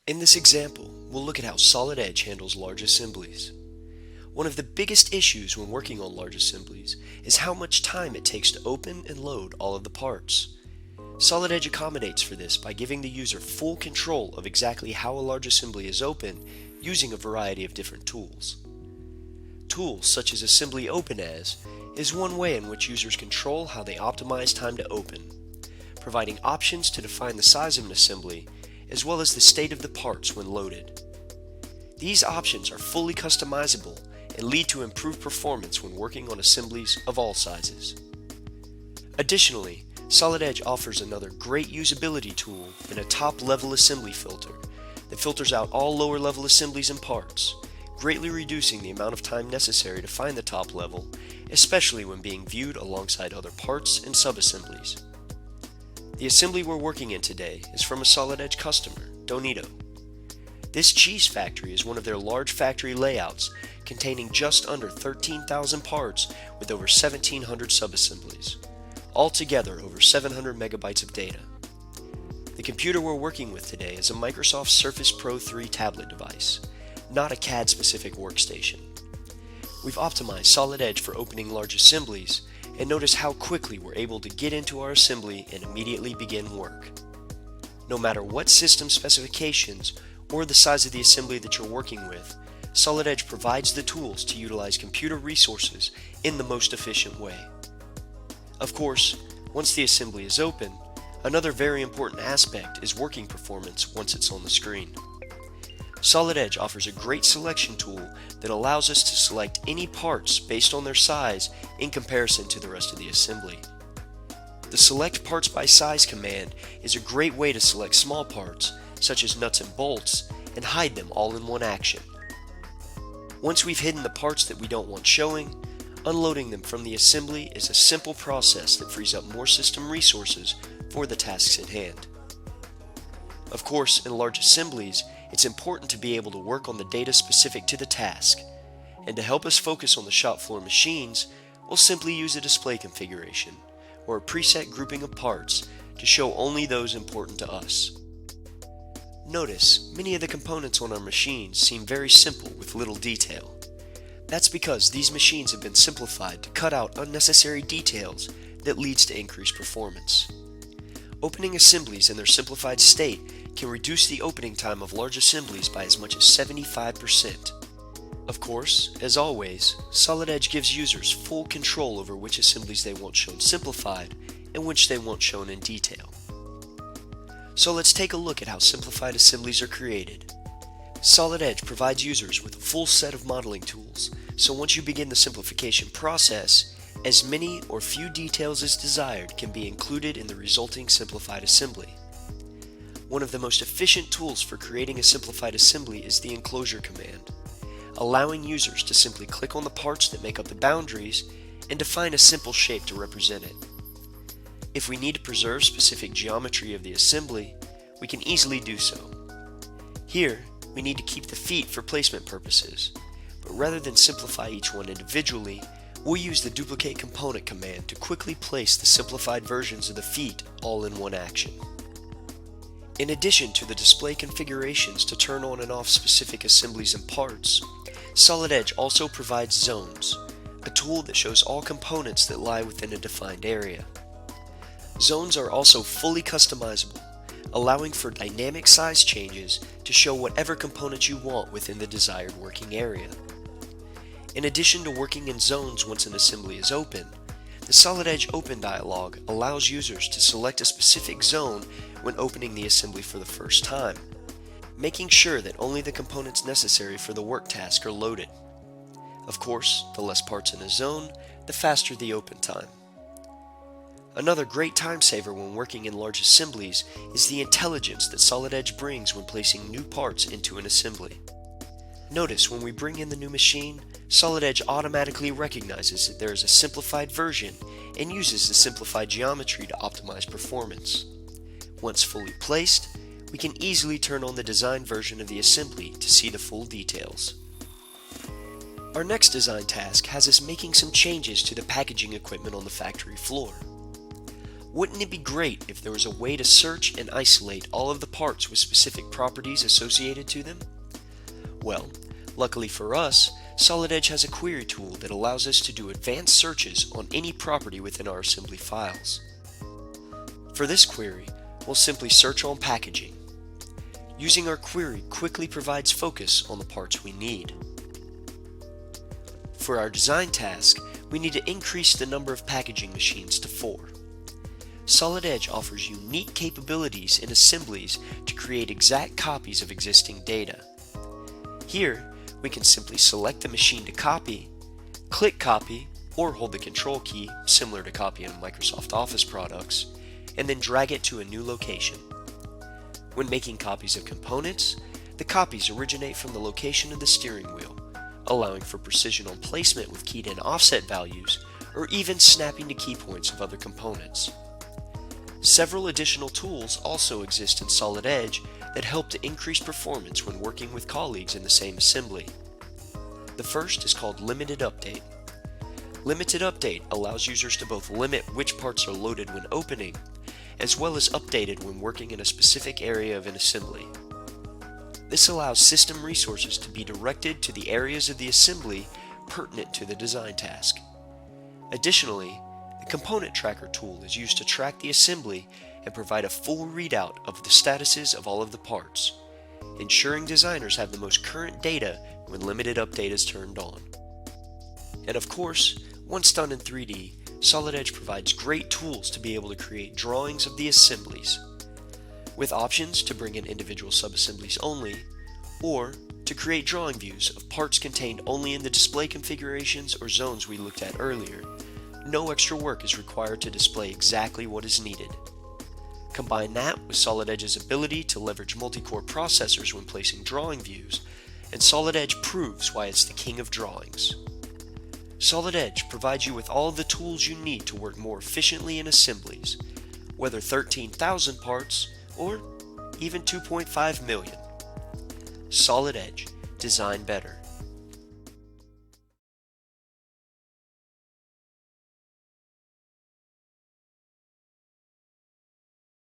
In this example, we'll look at how Solid Edge handles large assemblies. One of the biggest issues when working on large assemblies is how much time it takes to open and load all of the parts. Solid Edge accommodates for this by giving the user full control of exactly how a large assembly is opened using a variety of different tools. Tools such as Assembly Open As is one way in which users control how they optimize time to open, providing options to define the size of an assembly as well as the state of the parts when loaded. These options are fully customizable and lead to improved performance when working on assemblies of all sizes. Additionally, Solid Edge offers another great usability tool in a top-level assembly filter that filters out all lower-level assemblies and parts, greatly reducing the amount of time necessary to find the top level, especially when being viewed alongside other parts and subassemblies. The assembly we're working in today is from a Solid Edge customer, Donito. This cheese factory is one of their large factory layouts containing just under 13,000 parts with over 1,700 subassemblies. Altogether over 700 megabytes of data. The computer we're working with today is a Microsoft Surface Pro 3 tablet device, not a CAD-specific workstation. We've optimized Solid Edge for opening large assemblies, and notice how quickly we're able to get into our assembly and immediately begin work. No matter what system specifications or the size of the assembly that you're working with, Solid Edge provides the tools to utilize computer resources in the most efficient way. Of course, once the assembly is open, another very important aspect is working performance once it's on the screen. Solid Edge offers a great selection tool that allows us to select any parts based on their size in comparison to the rest of the assembly. The Select Parts by Size command is a great way to select small parts, such as nuts and bolts, and hide them all in one action. Once we've hidden the parts that we don't want showing, unloading them from the assembly is a simple process that frees up more system resources for the tasks at hand. Of course, in large assemblies, it's important to be able to work on the data specific to the task, and to help us focus on the shop floor machines, we'll simply use a display configuration, or a preset grouping of parts to show only those important to us. Notice, many of the components on our machines seem very simple with little detail. That's because these machines have been simplified to cut out unnecessary details that leads to increased performance. Opening assemblies in their simplified state can reduce the opening time of large assemblies by as much as 75%. Of course, as always, Solid Edge gives users full control over which assemblies they want shown simplified and which they want shown in detail. So let's take a look at how simplified assemblies are created. Solid Edge provides users with a full set of modeling tools, so once you begin the simplification process, as many or few details as desired can be included in the resulting simplified assembly. One of the most efficient tools for creating a simplified assembly is the enclosure command, allowing users to simply click on the parts that make up the boundaries and define a simple shape to represent it. If we need to preserve specific geometry of the assembly, we can easily do so. Here, we need to keep the feet for placement purposes, but rather than simplify each one individually, we'll use the duplicate component command to quickly place the simplified versions of the feet all in one action. In addition to the display configurations to turn on and off specific assemblies and parts, Solid Edge also provides zones, a tool that shows all components that lie within a defined area. Zones are also fully customizable, allowing for dynamic size changes to show whatever components you want within the desired working area. In addition to working in zones once an assembly is open, the Solid Edge Open dialog allows users to select a specific zone when opening the assembly for the first time, making sure that only the components necessary for the work task are loaded. Of course, the less parts in a zone, the faster the open time. Another great time saver when working in large assemblies is the intelligence that Solid Edge brings when placing new parts into an assembly. Notice when we bring in the new machine, Solid Edge automatically recognizes that there is a simplified version and uses the simplified geometry to optimize performance. Once fully placed, we can easily turn on the designed version of the assembly to see the full details. Our next design task has us making some changes to the packaging equipment on the factory floor. Wouldn't it be great if there was a way to search and isolate all of the parts with specific properties associated to them? Well, luckily for us, Solid Edge has a query tool that allows us to do advanced searches on any property within our assembly files. For this query, we'll simply search on packaging. Using our query quickly provides focus on the parts we need. For our design task, we need to increase the number of packaging machines to 4. Solid Edge offers unique capabilities in assemblies to create exact copies of existing data. Here, we can simply select the machine to copy, click copy, or hold the control key, similar to copy in Microsoft Office products, and then drag it to a new location. When making copies of components, the copies originate from the location of the steering wheel, allowing for precision on placement with keyed-in offset values, or even snapping to key points of other components. Several additional tools also exist in Solid Edge that help to increase performance when working with colleagues in the same assembly. The first is called Limited Update. Limited Update allows users to both limit which parts are loaded when opening, as well as updated when working in a specific area of an assembly. This allows system resources to be directed to the areas of the assembly pertinent to the design task. Additionally, the Component Tracker tool is used to track the assembly and provide a full readout of the statuses of all of the parts, ensuring designers have the most current data when Limited Update is turned on. And of course, once done in 3D, Solid Edge provides great tools to be able to create drawings of the assemblies, with options to bring in individual subassemblies only, or to create drawing views of parts contained only in the display configurations or zones we looked at earlier. No extra work is required to display exactly what is needed. Combine that with Solid Edge's ability to leverage multi-core processors when placing drawing views, and Solid Edge proves why it's the king of drawings. Solid Edge provides you with all of the tools you need to work more efficiently in assemblies, whether 13,000 parts or even 2.5 million. Solid Edge, design better.